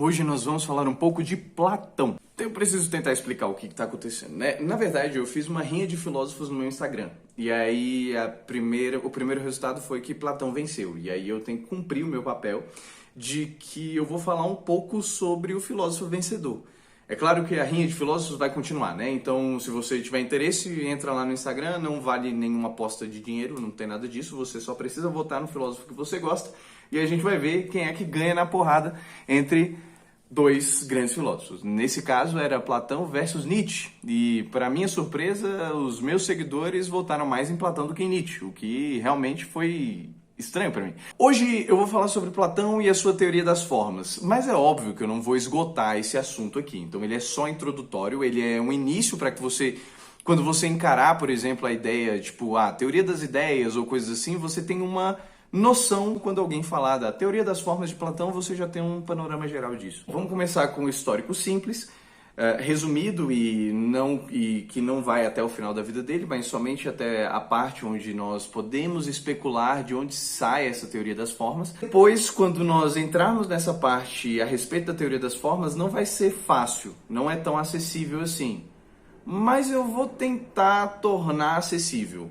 Hoje nós vamos falar um pouco de Platão. Então eu preciso tentar explicar o que está acontecendo, né? Na verdade, eu fiz uma rinha de filósofos no meu Instagram. E aí o primeiro resultado foi que Platão venceu. E aí eu tenho que cumprir o meu papel de que eu vou falar um pouco sobre o filósofo vencedor. É claro que a rinha de filósofos vai continuar, né? Então, se você tiver interesse, entra lá no Instagram, não vale nenhuma aposta de dinheiro, não tem nada disso, você só precisa votar no filósofo que você gosta e a gente vai ver quem é que ganha na porrada entre dois grandes filósofos. Nesse caso era Platão versus Nietzsche. E, para minha surpresa, os meus seguidores votaram mais em Platão do que em Nietzsche, o que realmente foi estranho para mim. Hoje eu vou falar sobre Platão e a sua teoria das formas, mas é óbvio que eu não vou esgotar esse assunto aqui. Então ele é só introdutório, ele é um início para que você, quando você encarar, por exemplo, a ideia, tipo, teoria das ideias ou coisas assim, você tem uma noção. Quando alguém falar da teoria das formas de Platão, você já tem um panorama geral disso. Vamos começar com o histórico simples, resumido e que não vai até o final da vida dele, mas somente até a parte onde nós podemos especular de onde sai essa teoria das formas. Depois, quando nós entrarmos nessa parte a respeito da teoria das formas, não vai ser fácil, não é tão acessível assim. Mas eu vou tentar tornar acessível.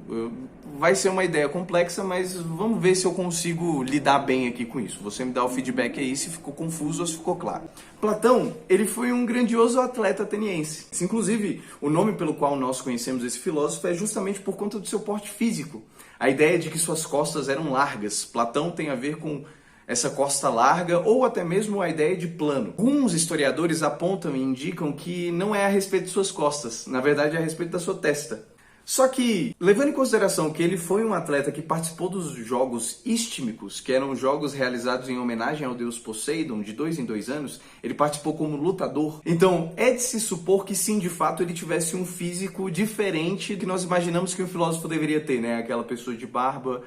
Vai ser uma ideia complexa, mas vamos ver se eu consigo lidar bem aqui com isso. Você me dá o feedback aí se ficou confuso ou se ficou claro. Platão, ele foi um grandioso atleta ateniense. Inclusive, o nome pelo qual nós conhecemos esse filósofo é justamente por conta do seu porte físico. A ideia de que suas costas eram largas. Platão tem a ver com essa costa larga, ou até mesmo a ideia de plano. Alguns historiadores apontam e indicam que não é a respeito de suas costas, na verdade é a respeito da sua testa. Só que, levando em consideração que ele foi um atleta que participou dos jogos istmicos, que eram jogos realizados em homenagem ao deus Poseidon, de 2 em 2 anos, ele participou como lutador. Então, é de se supor que sim, de fato, ele tivesse um físico diferente do que nós imaginamos que um filósofo deveria ter, né? Aquela pessoa de barba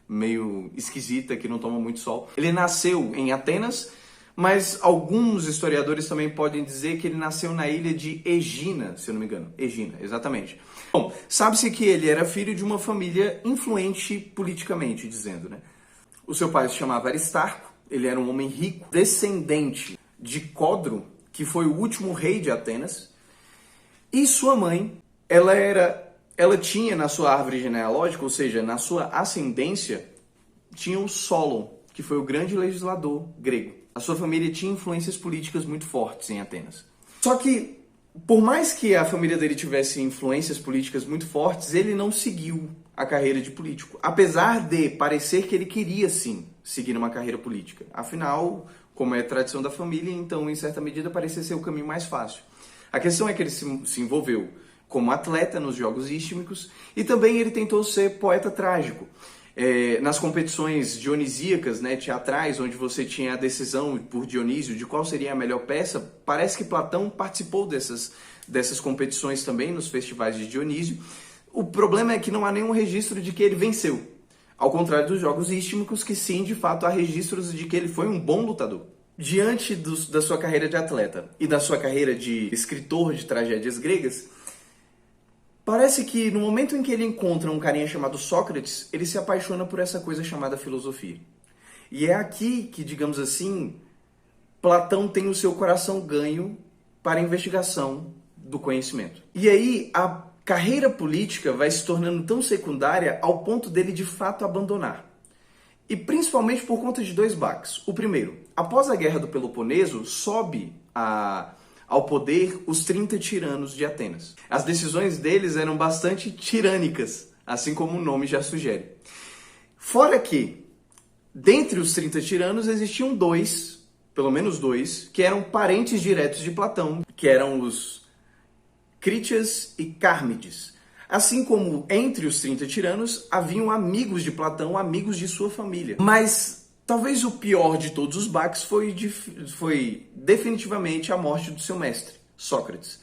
meio esquisita, que não toma muito sol. Ele nasceu em Atenas, mas alguns historiadores também podem dizer que ele nasceu na ilha de Egina, se eu não me engano. Egina, exatamente. Bom, sabe-se que ele era filho de uma família influente politicamente, dizendo, né? O seu pai se chamava Aristarco, ele era um homem rico, descendente de Codro, que foi o último rei de Atenas, e sua mãe, ela tinha na sua árvore genealógica, ou seja, na sua ascendência, tinha o Solon, que foi o grande legislador grego. A sua família tinha influências políticas muito fortes em Atenas. Só que, por mais que a família dele tivesse influências políticas muito fortes, ele não seguiu a carreira de político. Apesar de parecer que ele queria, sim, seguir uma carreira política. Afinal, como é tradição da família, então, em certa medida, parecia ser o caminho mais fácil. A questão é que ele se envolveu como atleta nos jogos istmicos e também ele tentou ser poeta trágico. Nas competições dionisíacas, né, teatrais, onde você tinha a decisão por Dionísio de qual seria a melhor peça, parece que Platão participou dessas competições também nos festivais de Dionísio. O problema é que não há nenhum registro de que ele venceu, ao contrário dos jogos istmicos, que sim, de fato, há registros de que ele foi um bom lutador. Diante da sua carreira de atleta e da sua carreira de escritor de tragédias gregas, parece que no momento em que ele encontra um carinha chamado Sócrates, ele se apaixona por essa coisa chamada filosofia. E é aqui que, digamos assim, Platão tem o seu coração ganho para a investigação do conhecimento. E aí a carreira política vai se tornando tão secundária ao ponto dele de fato abandonar. E principalmente por conta de dois baques. O primeiro, após a Guerra do Peloponeso, sobe ao poder os 30 tiranos de Atenas. As decisões deles eram bastante tirânicas, assim como o nome já sugere. Fora que, dentre os 30 tiranos, existiam dois, pelo menos dois, que eram parentes diretos de Platão, que eram os Critias e Cármides. Assim como entre os 30 tiranos, haviam amigos de Platão, amigos de sua família. Mas talvez o pior de todos os baques foi definitivamente a morte do seu mestre, Sócrates.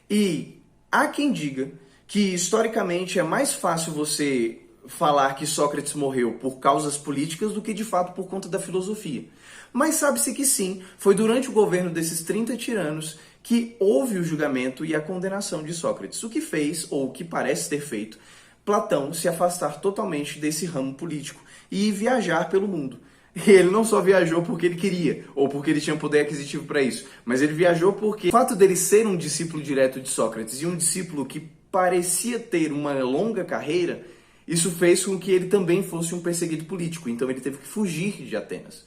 E há quem diga que historicamente é mais fácil você falar que Sócrates morreu por causas políticas do que de fato por conta da filosofia. Mas sabe-se que sim, foi durante o governo desses 30 tiranos que houve o julgamento e a condenação de Sócrates, o que fez, ou o que parece ter feito, Platão se afastar totalmente desse ramo político e viajar pelo mundo. E ele não só viajou porque ele queria, ou porque ele tinha poder aquisitivo para isso, mas ele viajou porque o fato dele ser um discípulo direto de Sócrates e um discípulo que parecia ter uma longa carreira, isso fez com que ele também fosse um perseguido político. Então ele teve que fugir de Atenas.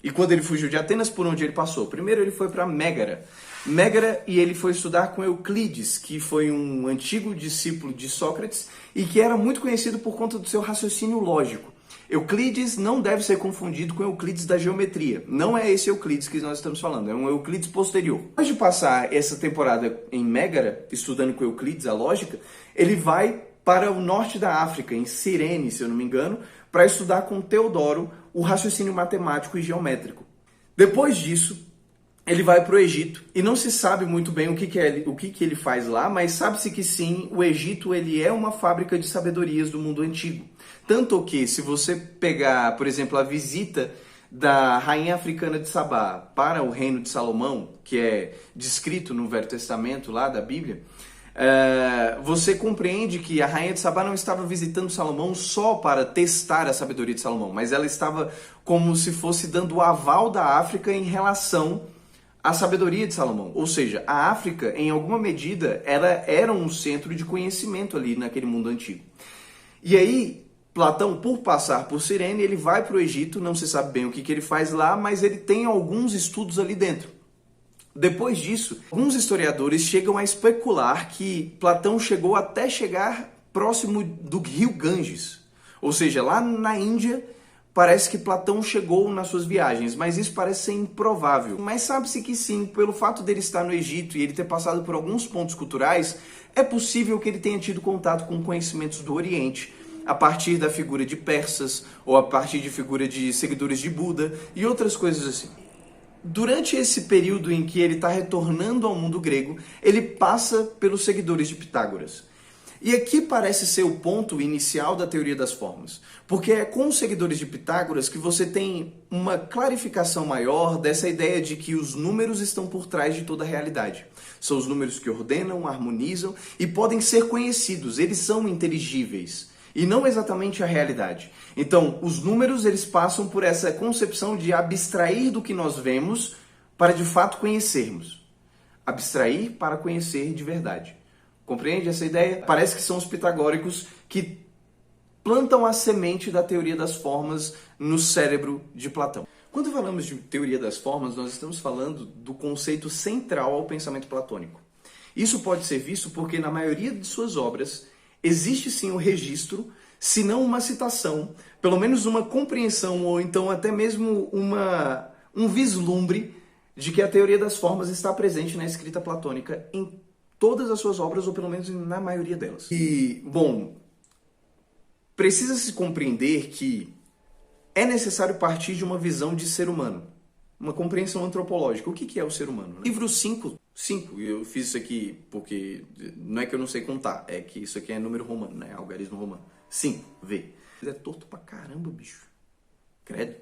E quando ele fugiu de Atenas, por onde ele passou? Primeiro ele foi para Mégara. E ele foi estudar com Euclides, que foi um antigo discípulo de Sócrates e que era muito conhecido por conta do seu raciocínio lógico. Euclides não deve ser confundido com Euclides da geometria. Não é esse Euclides que nós estamos falando, é um Euclides posterior. Depois de passar essa temporada em Mégara, estudando com Euclides a lógica, ele vai para o norte da África, em Cirene, se eu não me engano, para estudar com Teodoro o raciocínio matemático e geométrico. Depois disso, ele vai para o Egito e não se sabe muito bem o que ele faz lá, mas sabe-se que sim, o Egito ele é uma fábrica de sabedorias do mundo antigo. Tanto que, se você pegar, por exemplo, a visita da rainha africana de Sabá para o reino de Salomão, que é descrito no Velho Testamento lá da Bíblia, você compreende que a rainha de Sabá não estava visitando Salomão só para testar a sabedoria de Salomão, mas ela estava como se fosse dando o aval da África em relação à sabedoria de Salomão. Ou seja, a África, em alguma medida, ela era um centro de conhecimento ali naquele mundo antigo. E aí, Platão, por passar por Cirene, ele vai para o Egito, não se sabe bem o que ele faz lá, mas ele tem alguns estudos ali dentro. Depois disso, alguns historiadores chegam a especular que Platão chegou até chegar próximo do rio Ganges. Ou seja, lá na Índia, parece que Platão chegou nas suas viagens, mas isso parece ser improvável. Mas sabe-se que sim, pelo fato dele estar no Egito e ele ter passado por alguns pontos culturais, é possível que ele tenha tido contato com conhecimentos do Oriente, a partir da figura de persas, ou a partir de figura de seguidores de Buda e outras coisas assim. Durante esse período em que ele está retornando ao mundo grego, ele passa pelos seguidores de Pitágoras. E aqui parece ser o ponto inicial da teoria das formas, porque é com os seguidores de Pitágoras que você tem uma clarificação maior dessa ideia de que os números estão por trás de toda a realidade. São os números que ordenam, harmonizam e podem ser conhecidos, eles são inteligíveis. E não exatamente a realidade. Então, os números eles passam por essa concepção de abstrair do que nós vemos para de fato conhecermos. Abstrair para conhecer de verdade. Compreende essa ideia? Parece que são os pitagóricos que plantam a semente da teoria das formas no cérebro de Platão. Quando falamos de teoria das formas, nós estamos falando do conceito central ao pensamento platônico. Isso pode ser visto porque na maioria de suas obras existe sim um registro, se não uma citação, pelo menos uma compreensão ou então até mesmo um vislumbre de que a teoria das formas está presente na escrita platônica em todas as suas obras, ou pelo menos na maioria delas. E, bom, precisa-se compreender que é necessário partir de uma visão de ser humano, uma compreensão antropológica. O que é o ser humano? Livro 5, eu fiz isso aqui porque não é que eu não sei contar, é que isso aqui é número romano, né? Algarismo romano. 5, vê. É torto pra caramba, bicho. Credo.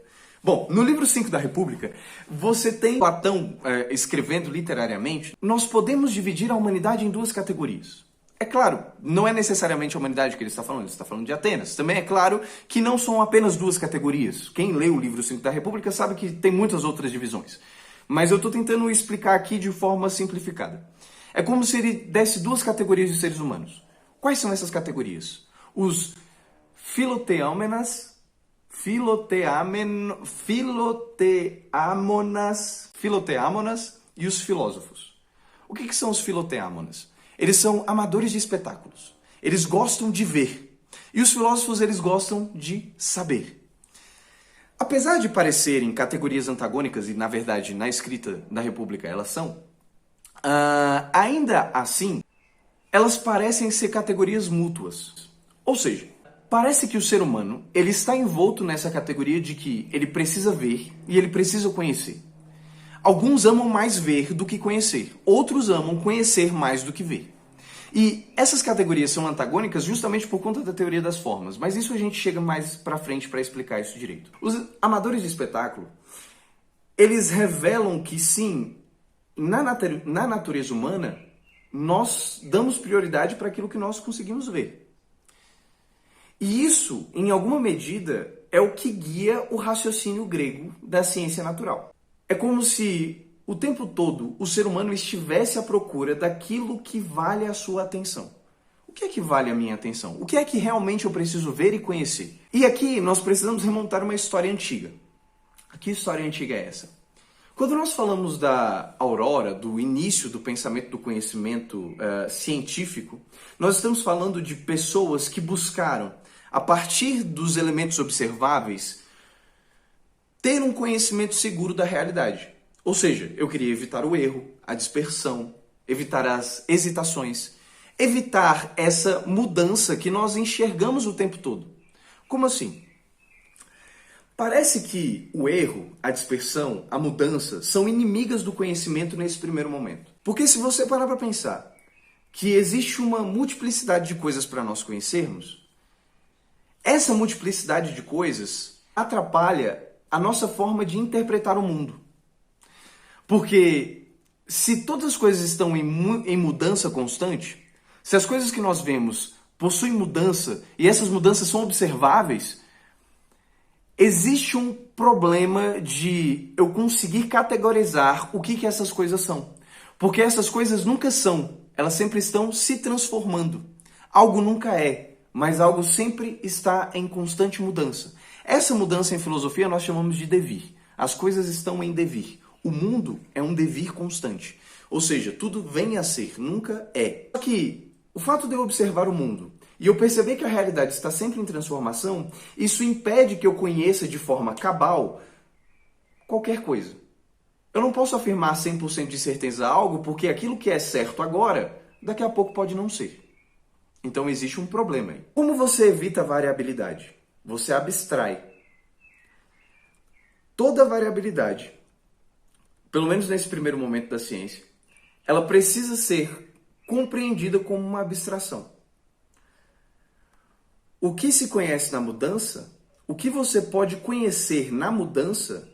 Bom, no livro 5 da República, você tem Platão escrevendo literariamente. Nós podemos dividir a humanidade em duas categorias. É claro, não é necessariamente a humanidade que ele está falando de Atenas. Também é claro que não são apenas duas categorias. Quem lê o livro 5 da República sabe que tem muitas outras divisões. Mas eu estou tentando explicar aqui de forma simplificada. É como se ele desse duas categorias de seres humanos. Quais são essas categorias? Os filoteâmonas e os filósofos. O que são os filoteâmonas? Eles são amadores de espetáculos. Eles gostam de ver. E os filósofos, eles gostam de saber. Apesar de parecerem categorias antagônicas, e na verdade, na escrita da República elas são, ainda assim, elas parecem ser categorias mútuas. Ou seja, parece que o ser humano ele está envolto nessa categoria de que ele precisa ver e ele precisa conhecer. Alguns amam mais ver do que conhecer, outros amam conhecer mais do que ver. E essas categorias são antagônicas justamente por conta da teoria das formas, mas isso a gente chega mais pra frente para explicar isso direito. Os amadores de espetáculo, eles revelam que sim, na natureza humana, nós damos prioridade para aquilo que nós conseguimos ver. E isso, em alguma medida, é o que guia o raciocínio grego da ciência natural. É como se o tempo todo o ser humano estivesse à procura daquilo que vale a sua atenção. O que é que vale a minha atenção? O que é que realmente eu preciso ver e conhecer? E aqui nós precisamos remontar uma história antiga. Que história antiga é essa? Quando nós falamos da aurora, do início do pensamento do conhecimento científico, nós estamos falando de pessoas que buscaram, a partir dos elementos observáveis, ter um conhecimento seguro da realidade. Ou seja, eu queria evitar o erro, a dispersão, evitar as hesitações, evitar essa mudança que nós enxergamos o tempo todo. Como assim? Parece que o erro, a dispersão, a mudança são inimigas do conhecimento nesse primeiro momento. Porque se você parar para pensar que existe uma multiplicidade de coisas para nós conhecermos, essa multiplicidade de coisas atrapalha a nossa forma de interpretar o mundo. Porque se todas as coisas estão em mudança constante, se as coisas que nós vemos possuem mudança e essas mudanças são observáveis, existe um problema de eu conseguir categorizar o que essas coisas são. Porque essas coisas nunca são, elas sempre estão se transformando. Algo nunca é, mas algo sempre está em constante mudança. Essa mudança em filosofia nós chamamos de devir. As coisas estão em devir. O mundo é um devir constante. Ou seja, tudo vem a ser, nunca é. Só que o fato de eu observar o mundo e eu perceber que a realidade está sempre em transformação, isso impede que eu conheça de forma cabal qualquer coisa. Eu não posso afirmar 100% de certeza algo, porque aquilo que é certo agora, daqui a pouco pode não ser. Então existe um problema aí. Como você evita a variabilidade? Você abstrai. Toda variabilidade, pelo menos nesse primeiro momento da ciência, ela precisa ser compreendida como uma abstração. O que se conhece na mudança, o que você pode conhecer na mudança,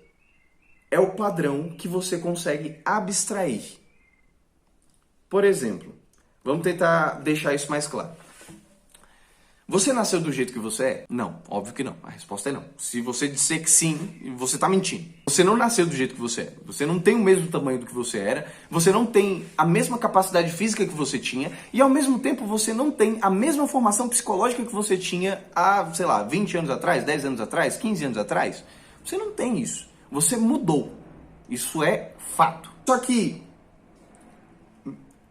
é o padrão que você consegue abstrair. Por exemplo, vamos tentar deixar isso mais claro. Você nasceu do jeito que você é? Não, óbvio que não. A resposta é não. Se você disser que sim, você está mentindo. Você não nasceu do jeito que você é. Você não tem o mesmo tamanho do que você era. Você não tem a mesma capacidade física que você tinha. E ao mesmo tempo você não tem a mesma formação psicológica que você tinha há, 20 anos atrás, 10 anos atrás, 15 anos atrás. Você não tem isso. Você mudou. Isso é fato. Só que,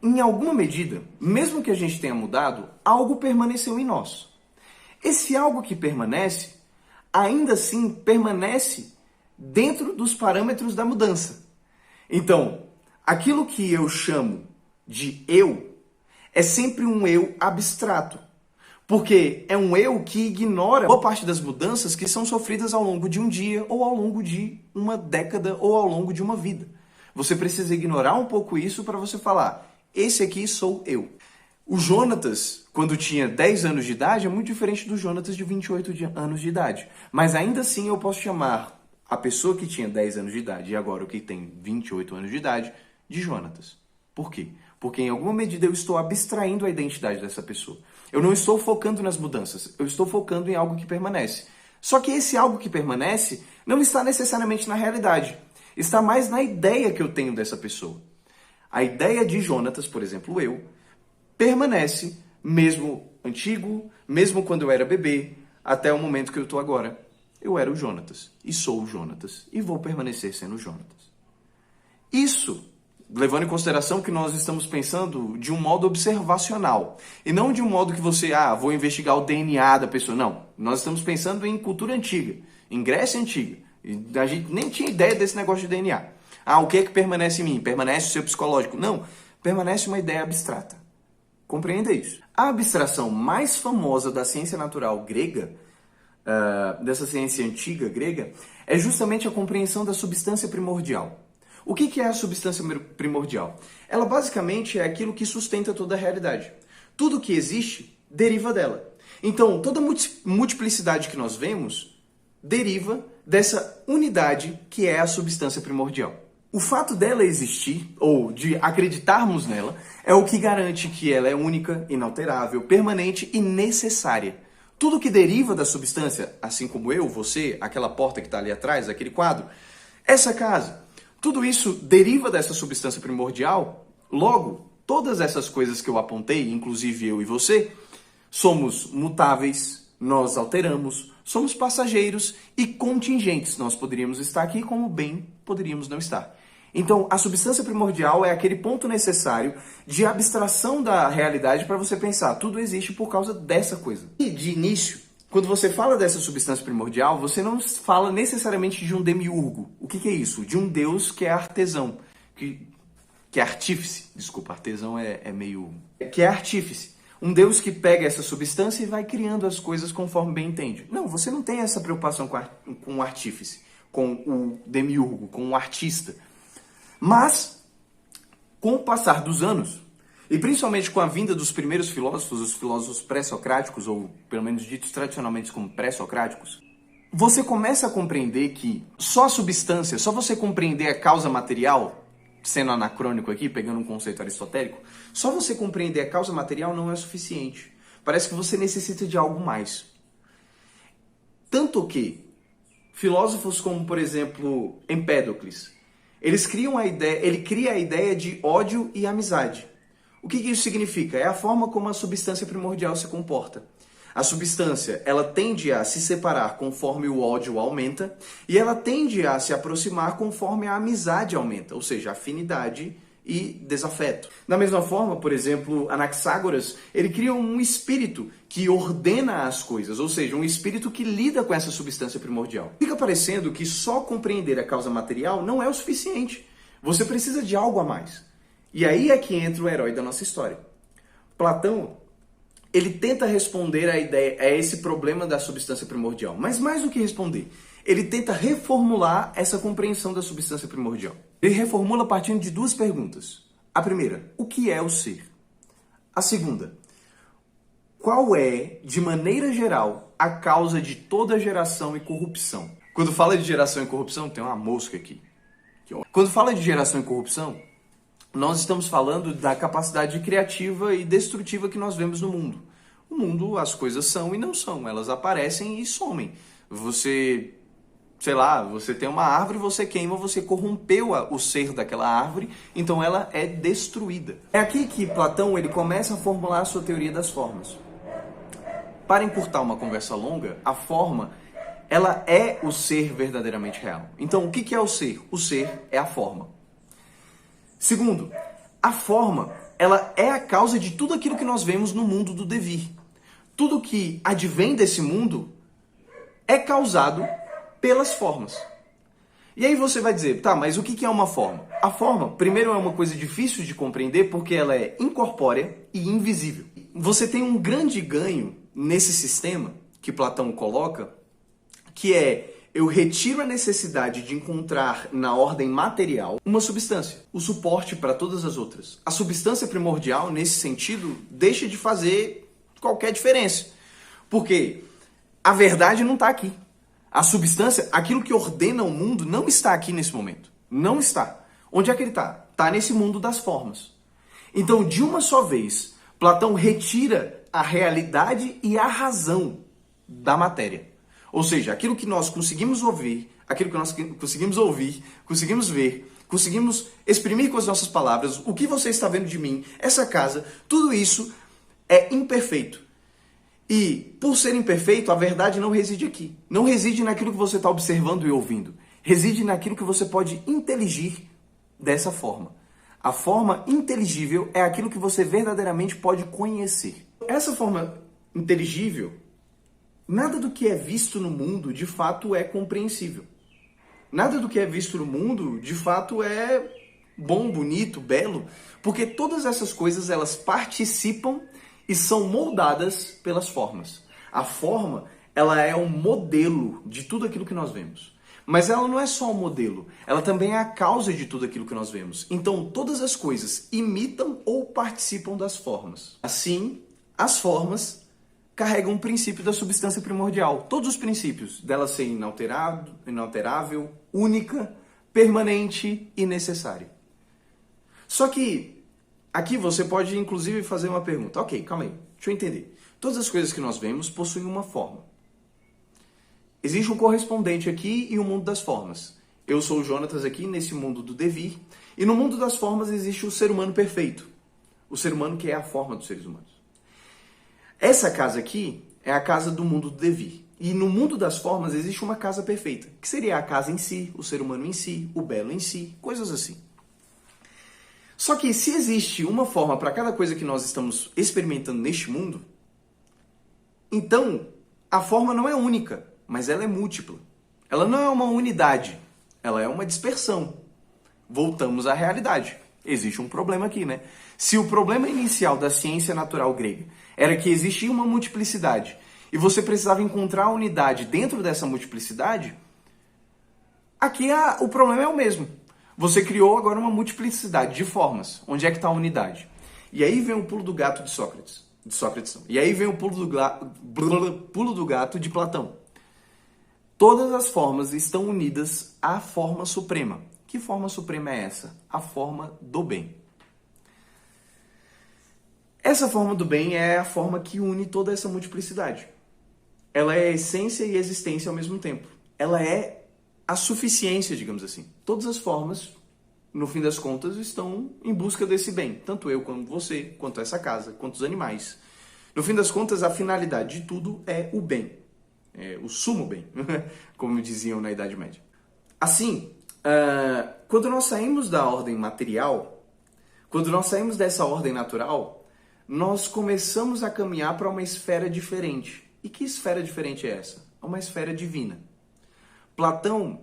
em alguma medida, mesmo que a gente tenha mudado, algo permaneceu em nós. Esse algo que permanece, ainda assim permanece dentro dos parâmetros da mudança. Então, aquilo que eu chamo de eu é sempre um eu abstrato. Porque é um eu que ignora boa parte das mudanças que são sofridas ao longo de um dia, ou ao longo de uma década, ou ao longo de uma vida. Você precisa ignorar um pouco isso para você falar: esse aqui sou eu. O Jonatas, quando tinha 10 anos de idade, é muito diferente do Jonatas de 28 anos de idade. Mas ainda assim eu posso chamar a pessoa que tinha 10 anos de idade e agora o que tem 28 anos de idade de Jonatas. Por quê? Porque em alguma medida eu estou abstraindo a identidade dessa pessoa. Eu não estou focando nas mudanças, eu estou focando em algo que permanece. Só que esse algo que permanece não está necessariamente na realidade. Está mais na ideia que eu tenho dessa pessoa. A ideia de Jonatas, por exemplo, eu, permanece mesmo antigo, mesmo quando eu era bebê, até o momento que eu estou agora. Eu era o Jonatas, e sou o Jonatas, e vou permanecer sendo o Jonatas. Isso, levando em consideração que nós estamos pensando de um modo observacional, e não de um modo que você, vou investigar o DNA da pessoa. Não, nós estamos pensando em cultura antiga, em Grécia antiga. E a gente nem tinha ideia desse negócio de DNA. O que é que permanece em mim? Permanece o seu psicológico? Não, permanece uma ideia abstrata. Compreenda isso. A abstração mais famosa da ciência natural grega, dessa ciência antiga grega, é justamente a compreensão da substância primordial. O que é a substância primordial? Ela basicamente é aquilo que sustenta toda a realidade. Tudo que existe deriva dela. Então, toda multiplicidade que nós vemos deriva dessa unidade que é a substância primordial. O fato dela existir, ou de acreditarmos nela, é o que garante que ela é única, inalterável, permanente e necessária. Tudo que deriva da substância, assim como eu, você, aquela porta que está ali atrás, aquele quadro, essa casa, tudo isso deriva dessa substância primordial. Logo, todas essas coisas que eu apontei, inclusive eu e você, somos mutáveis, nós alteramos, somos passageiros e contingentes. Nós poderíamos estar aqui como bem poderíamos não estar. Então, a substância primordial é aquele ponto necessário de abstração da realidade para você pensar, tudo existe por causa dessa coisa. E, de início, quando você fala dessa substância primordial, você não fala necessariamente de um demiurgo. O que é isso? De um deus que é artesão, que é artífice. Desculpa, artesão é meio... Que é artífice. Um deus que pega essa substância e vai criando as coisas conforme bem entende. Não, você não tem essa preocupação com o artífice, com o demiurgo, com o artista. Mas, com o passar dos anos, e principalmente com a vinda dos primeiros filósofos, os filósofos pré-socráticos, ou pelo menos ditos tradicionalmente como pré-socráticos, você começa a compreender que só a substância, só você compreender a causa material, sendo anacrônico aqui, pegando um conceito aristotélico, só você compreender a causa material não é suficiente. Parece que você necessita de algo mais. Tanto que filósofos como, por exemplo, Empédocles, ele cria a ideia de ódio e amizade. O que isso significa? É a forma como a substância primordial se comporta. A substância, ela tende a se separar conforme o ódio aumenta e ela tende a se aproximar conforme a amizade aumenta, ou seja, afinidade e desafeto. Da mesma forma, por exemplo, Anaxágoras, ele cria um espírito que ordena as coisas, ou seja, um espírito que lida com essa substância primordial. Fica parecendo que só compreender a causa material não é o suficiente. Você precisa de algo a mais. E aí é que entra o herói da nossa história. Platão, ele tenta responder a esse problema da substância primordial. Mas mais do que responder, ele tenta reformular essa compreensão da substância primordial. Ele reformula partindo de duas perguntas. A primeira, o que é o ser? A segunda, qual é, de maneira geral, a causa de toda geração e corrupção? Quando fala de geração e corrupção, tem uma mosca aqui. Quando fala de geração e corrupção, nós estamos falando da capacidade criativa e destrutiva que nós vemos no mundo. O mundo, as coisas são e não são. Elas aparecem e somem. Você, sei lá, você tem uma árvore, você queima, você corrompeu o ser daquela árvore, então ela é destruída. É aqui que Platão ele começa a formular a sua teoria das formas. Para encurtar uma conversa longa, a forma, ela é o ser verdadeiramente real. Então, o que é o ser? O ser é a forma. Segundo, a forma, ela é a causa de tudo aquilo que nós vemos no mundo do devir. Tudo que advém desse mundo é causado pelas formas. E aí você vai dizer, tá, mas o que é uma forma? A forma, primeiro, é uma coisa difícil de compreender porque ela é incorpórea e invisível. Você tem um grande ganho nesse sistema que Platão coloca, que é eu retiro a necessidade de encontrar na ordem material uma substância, o suporte para todas as outras. A substância primordial, nesse sentido, deixa de fazer qualquer diferença. Porque a verdade não está aqui. A substância, aquilo que ordena o mundo, não está aqui nesse momento. Não está. Onde é que ele está? Está nesse mundo das formas. Então, de uma só vez, Platão retira a realidade e a razão da matéria. Ou seja, aquilo que nós conseguimos ouvir, aquilo que nós conseguimos ouvir, conseguimos ver, conseguimos exprimir com as nossas palavras, o que você está vendo de mim, essa casa, tudo isso é imperfeito. E, por ser imperfeito, a verdade não reside aqui. Não reside naquilo que você está observando e ouvindo. Reside naquilo que você pode inteligir dessa forma. A forma inteligível é aquilo que você verdadeiramente pode conhecer. Essa forma inteligível, nada do que é visto no mundo, de fato, é compreensível. Nada do que é visto no mundo, de fato, é bom, bonito, belo, porque todas essas coisas, elas participam e são moldadas pelas formas. A forma, ela é um modelo de tudo aquilo que nós vemos. Mas ela não é só um modelo, ela também é a causa de tudo aquilo que nós vemos. Então, todas as coisas imitam ou participam das formas. Assim, as formas carregam o princípio da substância primordial. Todos os princípios dela ser inalterável, única, permanente e necessária. Só que aqui você pode inclusive fazer uma pergunta. Ok, calma aí, deixa eu entender. Todas as coisas que nós vemos possuem uma forma. Existe um correspondente aqui e o mundo das formas. Eu sou o Jonatas aqui nesse mundo do devir, e no mundo das formas existe o ser humano perfeito. O ser humano que é a forma dos seres humanos. Essa casa aqui é a casa do mundo do devir. E no mundo das formas existe uma casa perfeita, que seria a casa em si, o ser humano em si, o belo em si, coisas assim. Só que se existe uma forma para cada coisa que nós estamos experimentando neste mundo, então a forma não é única, mas ela é múltipla. Ela não é uma unidade, ela é uma dispersão. Voltamos à realidade. Existe um problema aqui, né? Se o problema inicial da ciência natural grega era que existia uma multiplicidade e você precisava encontrar a unidade dentro dessa multiplicidade, aqui o problema é o mesmo. Você criou agora uma multiplicidade de formas. Onde é que está a unidade? E aí vem o pulo do gato de Sócrates. E aí vem o pulo do gato de Platão. Todas as formas estão unidas à forma suprema. Que forma suprema é essa? A forma do bem. Essa forma do bem é a forma que une toda essa multiplicidade. Ela é essência e existência ao mesmo tempo. Ela é a suficiência, digamos assim. Todas as formas, no fim das contas, estão em busca desse bem. Tanto eu, quanto você, quanto essa casa, quanto os animais. No fim das contas, a finalidade de tudo é o bem. É o sumo bem, como diziam na Idade Média. Assim, quando nós saímos da ordem material, quando nós saímos dessa ordem natural, nós começamos a caminhar para uma esfera diferente. E que esfera diferente é essa? É uma esfera divina. Platão,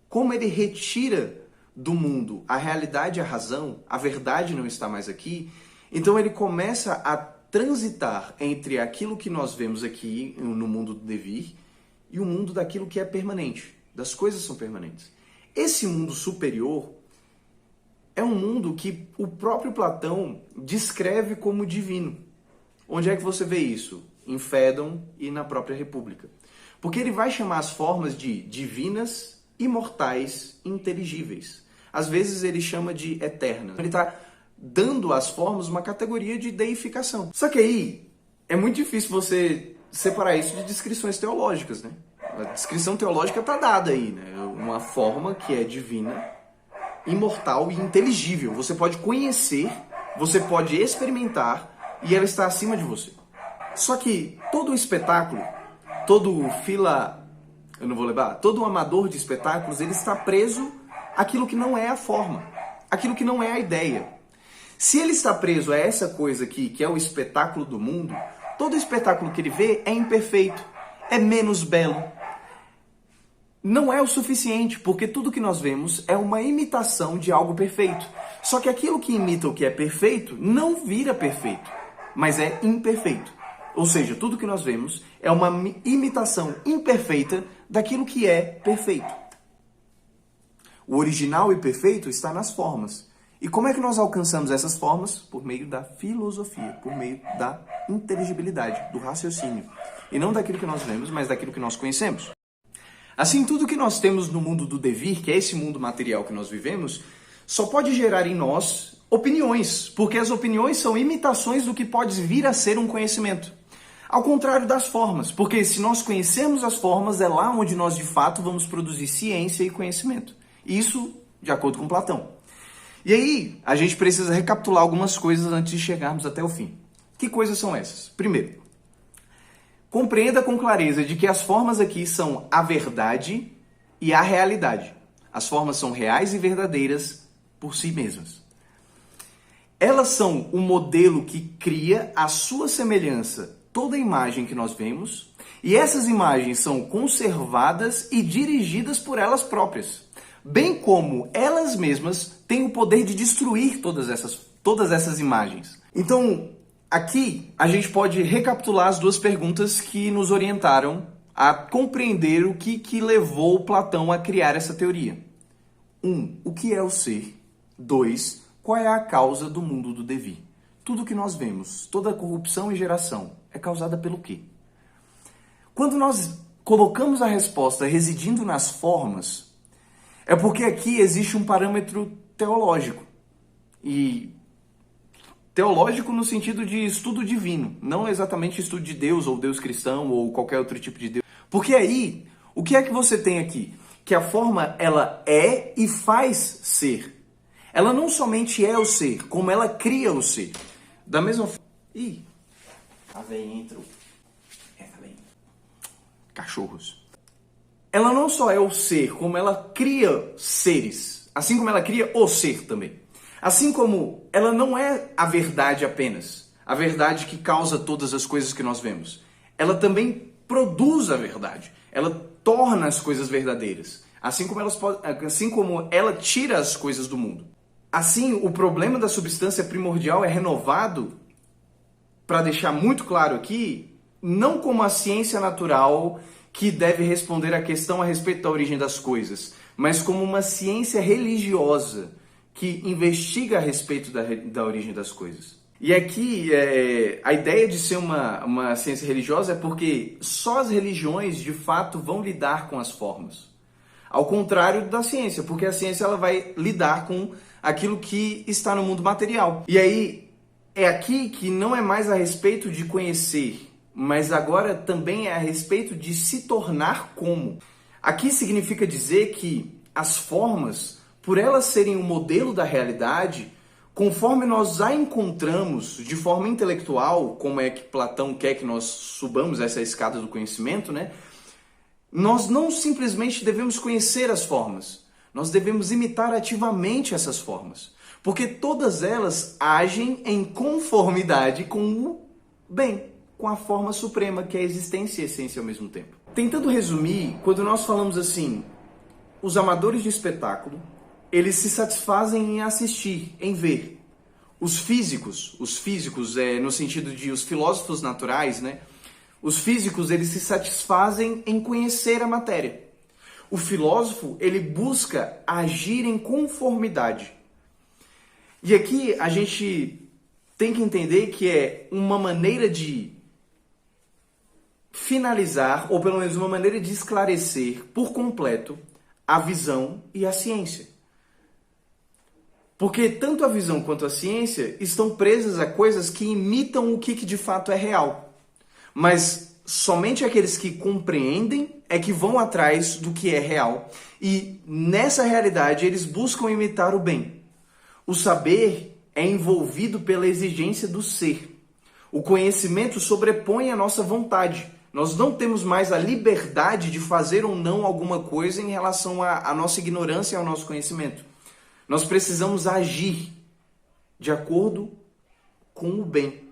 como ele retira do mundo a realidade e a razão, a verdade não está mais aqui, então ele começa a transitar entre aquilo que nós vemos aqui no mundo do devir e o mundo daquilo que é permanente. Das coisas são permanentes. Esse mundo superior é um mundo que o próprio Platão descreve como divino. Onde é que você vê isso? Em Fédon e na própria República. Porque ele vai chamar as formas de divinas, imortais, inteligíveis. Às vezes ele chama de eternas. Ele está dando às formas uma categoria de deificação. Só que aí é muito difícil você separar isso de descrições teológicas, né? A descrição teológica está dada aí, né? Uma forma que é divina, imortal e inteligível. Você pode conhecer, você pode experimentar e ela está acima de você. Só que todo espetáculo, todo amador de espetáculos, ele está preso àquilo que não é a forma, àquilo que não é a ideia. Se ele está preso a essa coisa aqui, que é o espetáculo do mundo, todo espetáculo que ele vê é imperfeito, é menos belo. Não é o suficiente, porque tudo que nós vemos é uma imitação de algo perfeito. Só que aquilo que imita o que é perfeito não vira perfeito, mas é imperfeito. Ou seja, tudo que nós vemos é uma imitação imperfeita daquilo que é perfeito. O original e perfeito está nas formas. E como é que nós alcançamos essas formas? Por meio da filosofia, por meio da inteligibilidade, do raciocínio. E não daquilo que nós vemos, mas daquilo que nós conhecemos. Assim, tudo que nós temos no mundo do devir, que é esse mundo material que nós vivemos, só pode gerar em nós opiniões, porque as opiniões são imitações do que pode vir a ser um conhecimento. Ao contrário das formas, porque se nós conhecemos as formas, é lá onde nós de fato vamos produzir ciência e conhecimento. Isso de acordo com Platão. E aí, a gente precisa recapitular algumas coisas antes de chegarmos até o fim. Que coisas são essas? Primeiro, compreenda com clareza de que as formas aqui são a verdade e a realidade. As formas são reais e verdadeiras por si mesmas. Elas são o modelo que cria a sua semelhança toda a imagem que nós vemos, e essas imagens são conservadas e dirigidas por elas próprias, bem como elas mesmas têm o poder de destruir todas essas imagens. Então, aqui a gente pode recapitular as duas perguntas que nos orientaram a compreender o que levou Platão a criar essa teoria. 1. O que é o ser? 2. Qual é a causa do mundo do devir? Tudo que nós vemos, toda a corrupção e geração, é causada pelo quê? Quando nós colocamos a resposta residindo nas formas, é porque aqui existe um parâmetro teológico. E Teológico no sentido de estudo divino, não exatamente estudo de Deus ou Deus cristão ou qualquer outro tipo de Deus. Porque aí, o que é que você tem aqui? Que a forma, ela é e faz ser. Ela não somente é o ser, como ela cria o ser. Da mesma forma... Ih, a véia entrou. Cachorros. Ela não só é o ser, como ela cria seres. Assim como ela cria o ser também. Assim como ela não é a verdade apenas, a verdade que causa todas as coisas que nós vemos. Ela também produz a verdade. Ela torna as coisas verdadeiras. Assim como ela tira as coisas do mundo. Assim, o problema da substância primordial é renovado, para deixar muito claro aqui, não como a ciência natural que deve responder à questão a respeito da origem das coisas, mas como uma ciência religiosa que investiga a respeito da origem das coisas. E aqui, a ideia de ser uma ciência religiosa é porque só as religiões, de fato, vão lidar com as formas. Ao contrário da ciência, porque a ciência ela vai lidar com aquilo que está no mundo material. E aí, é aqui que não é mais a respeito de conhecer, mas agora também é a respeito de se tornar como. Aqui significa dizer que as formas, por elas serem o modelo da realidade, conforme nós a encontramos de forma intelectual, como é que Platão quer que nós subamos essa escada do conhecimento, né? Nós não simplesmente devemos conhecer as formas, nós devemos imitar ativamente essas formas, porque todas elas agem em conformidade com o bem, com a forma suprema, que é a existência e a essência ao mesmo tempo. Tentando resumir, quando nós falamos assim, os amadores de espetáculo, eles se satisfazem em assistir, em ver. Os físicos no sentido de os filósofos naturais, né? Os físicos, eles se satisfazem em conhecer a matéria. O filósofo, ele busca agir em conformidade. E aqui a gente tem que entender que é uma maneira de finalizar, ou pelo menos uma maneira de esclarecer por completo a visão e a ciência. Porque tanto a visão quanto a ciência estão presas a coisas que imitam o que de fato é real. Mas somente aqueles que compreendem é que vão atrás do que é real. E nessa realidade eles buscam imitar o bem. O saber é envolvido pela exigência do ser. O conhecimento sobrepõe a nossa vontade. Nós não temos mais a liberdade de fazer ou não alguma coisa em relação à nossa ignorância e ao nosso conhecimento. Nós precisamos agir de acordo com o bem.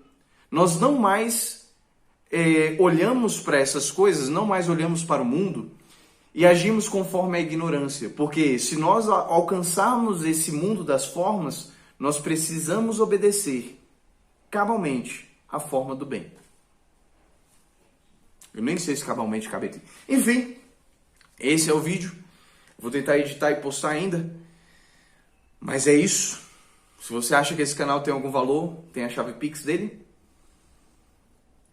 Nós não mais olhamos para essas coisas, não mais olhamos para o mundo e agimos conforme a ignorância. Porque se nós alcançarmos esse mundo das formas, nós precisamos obedecer cabalmente a forma do bem. Eu nem sei se cabalmente cabe aqui. Enfim, esse é o vídeo. Vou tentar editar e postar ainda. Mas é isso. Se você acha que esse canal tem algum valor, tem a chave Pix dele.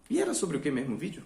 E era sobre o que mesmo o vídeo?